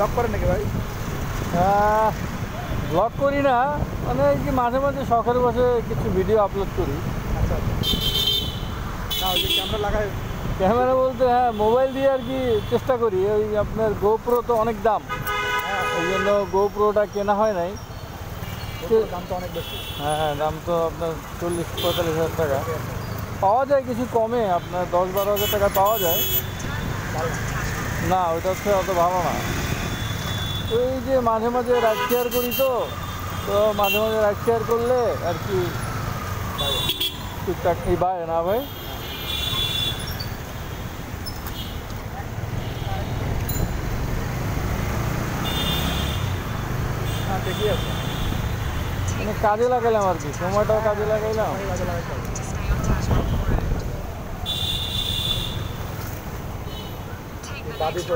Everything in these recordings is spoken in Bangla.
ব্লগ করেন নাকি ভাই? ব্লগ করি না, মানে কি মাঝে মাঝে শখের বসে কিছু ভিডিও আপলোড করি। আচ্ছা আচ্ছা। না ওই যে ক্যামেরা লাগাই, ক্যামেরা বলতে হ্যাঁ মোবাইল দিয়ে আর কি চেষ্টা করি। ওই আপনার গোপ্রো তো অনেক দাম, ওই জন্য গোপ্রোটা কেনা হয় নাই। দাম তো অনেক বেশি। হ্যাঁ দাম তো আপনার 40-45 হাজার টাকা। পাওয়া যায় কিছু কমে, আপনার 10-12 হাজার টাকা পাওয়া যায়। না ওইটা হচ্ছে অত ভালো না। ওই যে মাঝে মাঝে রাইড শেয়ার করি, তো মাঝে মাঝে রাইড শেয়ার করলে আর কি টুকটাক এই বাড়ে না ভাই। হ্যাঁ ঠিকই আছে, মানে কাজে লাগাইলাম আর কি, সময়টাও কাজে লাগাইলাম। কাজে লাগাইতে হবে। বাদি তো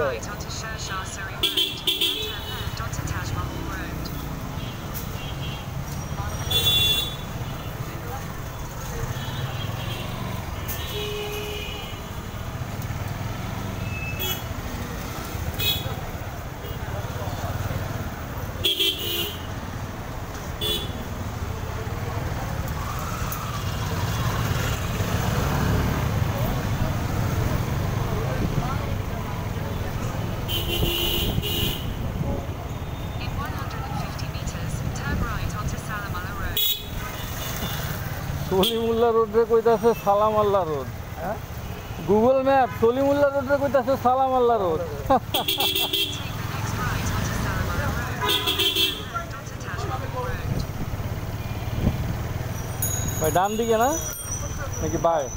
সলিমুল্লাহ রোডে কইতাছে সালাম আল্লাহ রোড। হ্যাঁ গুগল ম্যাপ সলিমুল্লাহ রোডে কইতাছে সালাম আল্লাহ রোড। ভাই ডান দিকে না নাকি বায়?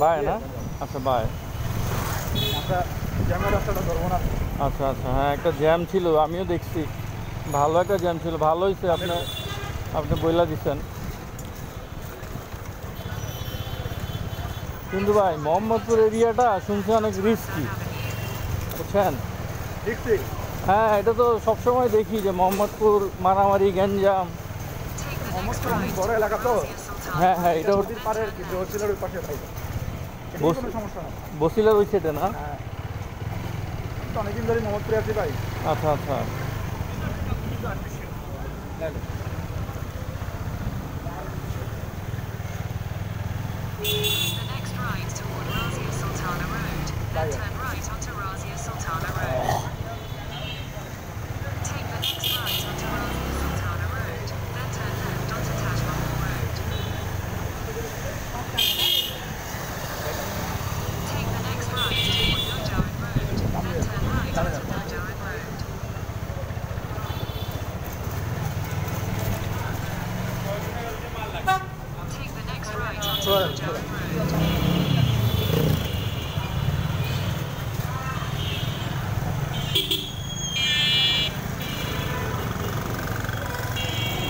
বায় না, আচ্ছা বায়। আমরা জ্যামের রাস্তাটা ধরবো না। আচ্ছা আচ্ছা, হ্যাঁ একটা জ্যাম ছিল, আমিও দেখছি, ভালো একটা জ্যাম ছিল। ভালো হয়েছে আপনি বইলা দিচ্ছেন। কিন্তু ভাই মোহাম্মদপুর এরিয়াটা শুনছি অনেক রিস্কি, বুঝছেন? দেখছি হ্যাঁ এটা তো সবসময় দেখি যে মোহাম্মদপুর মারামারি গ্যাঞ্জাম। মোহাম্মদপুর অনেক বড় এলাকা তো। হ্যাঁ হ্যাঁ এটা নদীর পাড়ে আর কি, বসিলার ওই পাশে ভাই, কোনো সমস্যা না। বসিলার ওই সাইডে না? হ্যাঁ তো অনেকদিন ধরে মোহাম্মদপুরে আছি ভাই। আচ্ছা আচ্ছা।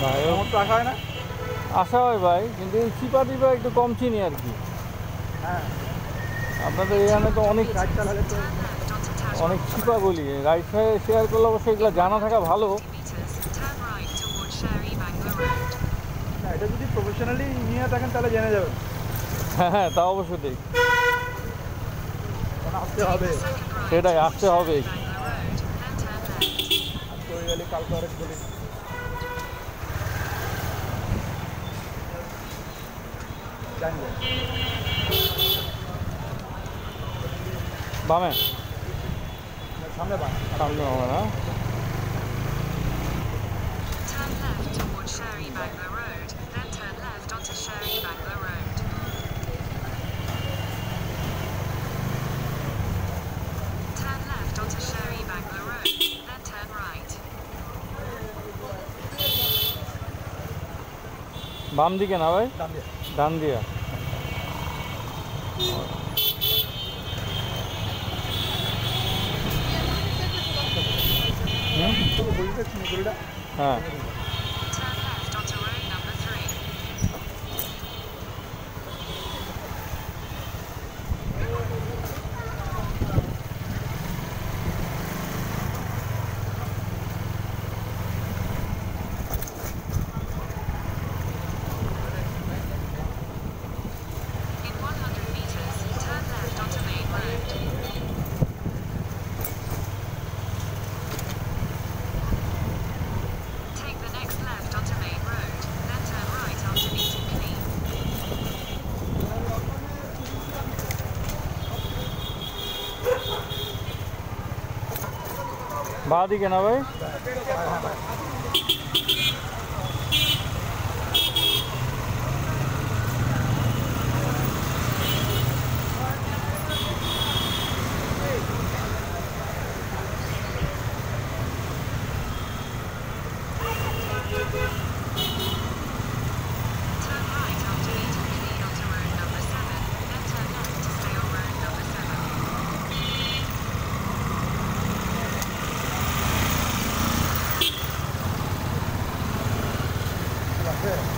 ভাই আমার তো আসা হয় না। আসা হয় ভাই, কিন্তু এই চিপা টিপা একটু কম চিনি আর কি। হ্যাঁ আপনাদের এখানে তো অনেক রাইড চালালে তো অনেক চিপা গলি, রাইড শেয়ার করলে অবশ্যই এগুলো জানা থাকা ভালো। না, এটা যদি প্রফেশনালি নিয়ে থাকেন তাহলে জেনে যাবেন। হ্যাঁ হ্যাঁ তা অবশ্যই ঠিক, কারণ আসতে হবে, সেটাই আসতে হবে। আজকে ওই গেলে কালকে অনেক বলি জানবেন। বামে সামনে বান সামনে হবে না? Turn left towards Sherry Bangla Road, then turn left onto Sherry Bangla Road. Turn left onto Sherry Bangla Road, then turn right. বাম দিকে না ভাই, ডান দিয়ে। ডান দিয়া। বলতে চিনিগুলিটা হ্যাঁ Turn left onto road number 3. In 100 meters, turn left onto Main Road. বাঁ দিকে না ভাই? Turn right after leaving clean onto road number 7, then turn left to stay on road number 7. Take the second left to stay on road number 7, then turn right to road number 8.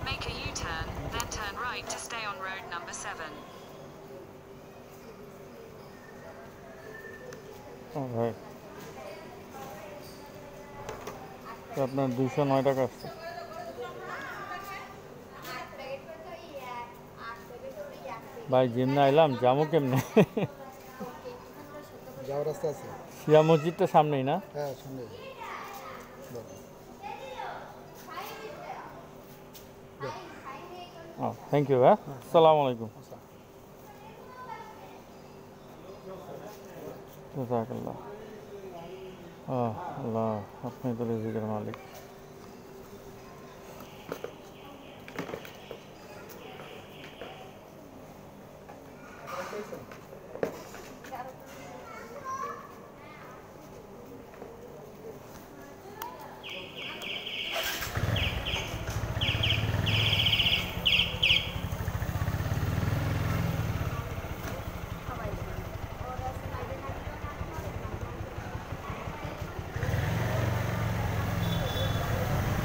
Make a U-turn, then turn right to stay on road number 7. ভাই আপনার 209 টাকা আসছে। ভাই যেমনি আইলাম যাবো কেমনে? যাওয়ার রাস্তা আছে? শিয়া মসজিদটা সামনেই না? হ্যাঁ, সামনে। থ্যাংক ইউ ভাই, আসসালামু আলাইকুম। জাযাকাল্লাহ। আল্লাহ আপনি তো রিজিকের মালিক।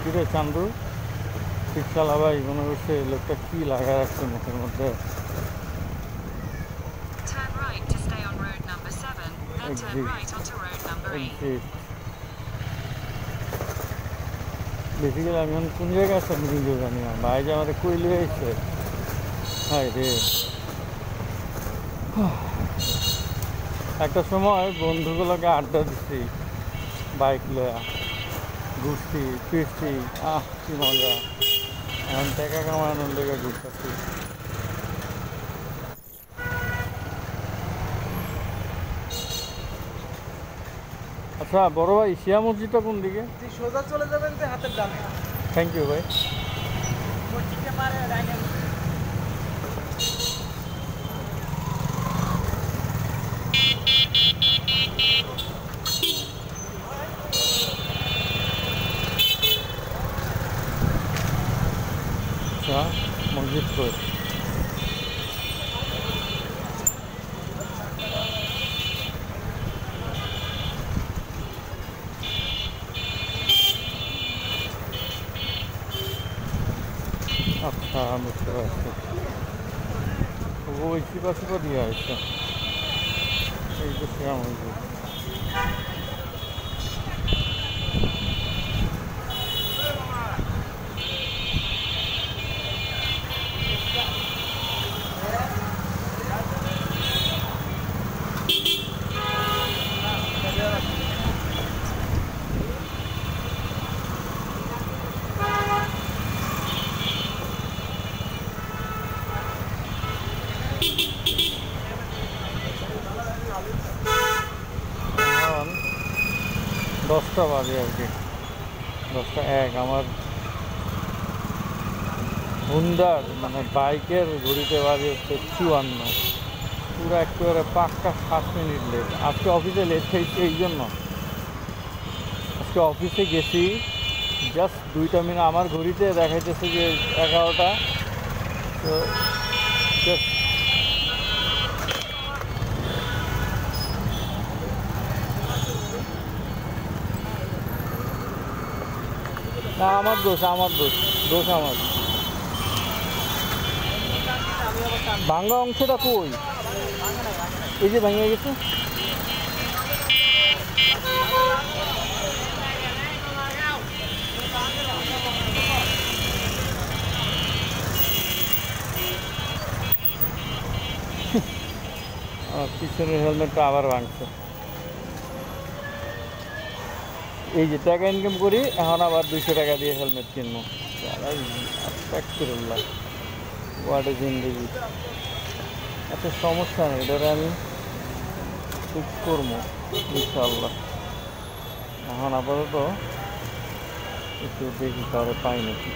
কিরে চান্দু, রিক্সাওয়ালা ভাই মনে করছে লোকটা কি লাগা রাখছে মুখের মধ্যে। Turn right to stay on road number 7, then turn Exit. right onto road number 8. Basically আমি এখন কোন জায়গায় আসলাম নিজেও জানি না। ভাই যে আমাদের কই লিয়ে এসছে, হায় রে। একটা সময় বন্ধুগুলোকে আড্ডা দিচ্ছি, বাইক লয়া ঘুরছি ফিরছি, কি মজা। এখন টাকা কামানোর লেগে ঘুরতেছি। আচ্ছা বড় ভাই, শিয়া মসজিদটা কোন দিকে? সোজা চলে যাবেন যে হাতের ডানে। থ্যাংক ইউ ভাই। মসজিদটা পারে ডাইনে। আচ্ছা মসজিদ কই? আচ্ছা বুঝতে পারছি, ওই চিপা চিপা দিয়ে আসছে। এই তো শিয়া মসজিদ। এখন 10টা বাজে আর কি, 10:01। আমার হুন্ডার মানে বাইকের ঘড়িতে বাজে হচ্ছে 54, পুরো একেবারে পাক্কা 7 মিনিট লেট। আজকে অফিসে লেট হয়েছে এই জন্য। আজকে অফিসে গেছি জাস্ট 2টা মিনিট, আমার ঘড়িতে দেখাইতেছে যে 11টা, তো জাস্ট না আমার দোষ আমার। ভাঙ্গা অংশটা কই? এই যে ভেঙে গেছে। আমার পিছনের হেলমেটটা আবার ভাঙছে। এই যে টাকা ইনকাম করি, এখন আবার 200 টাকা দিয়ে হেলমেট কিনবো। আস্তাগফিরুল্লাহ, হোয়াট এ জিন্দেগি। আচ্ছা সমস্যা নেই, ধরে আমি ঠিক করবো ইনশাল্লাহ। এখন আপাতত একটু দেখি কারো পাই নাকি।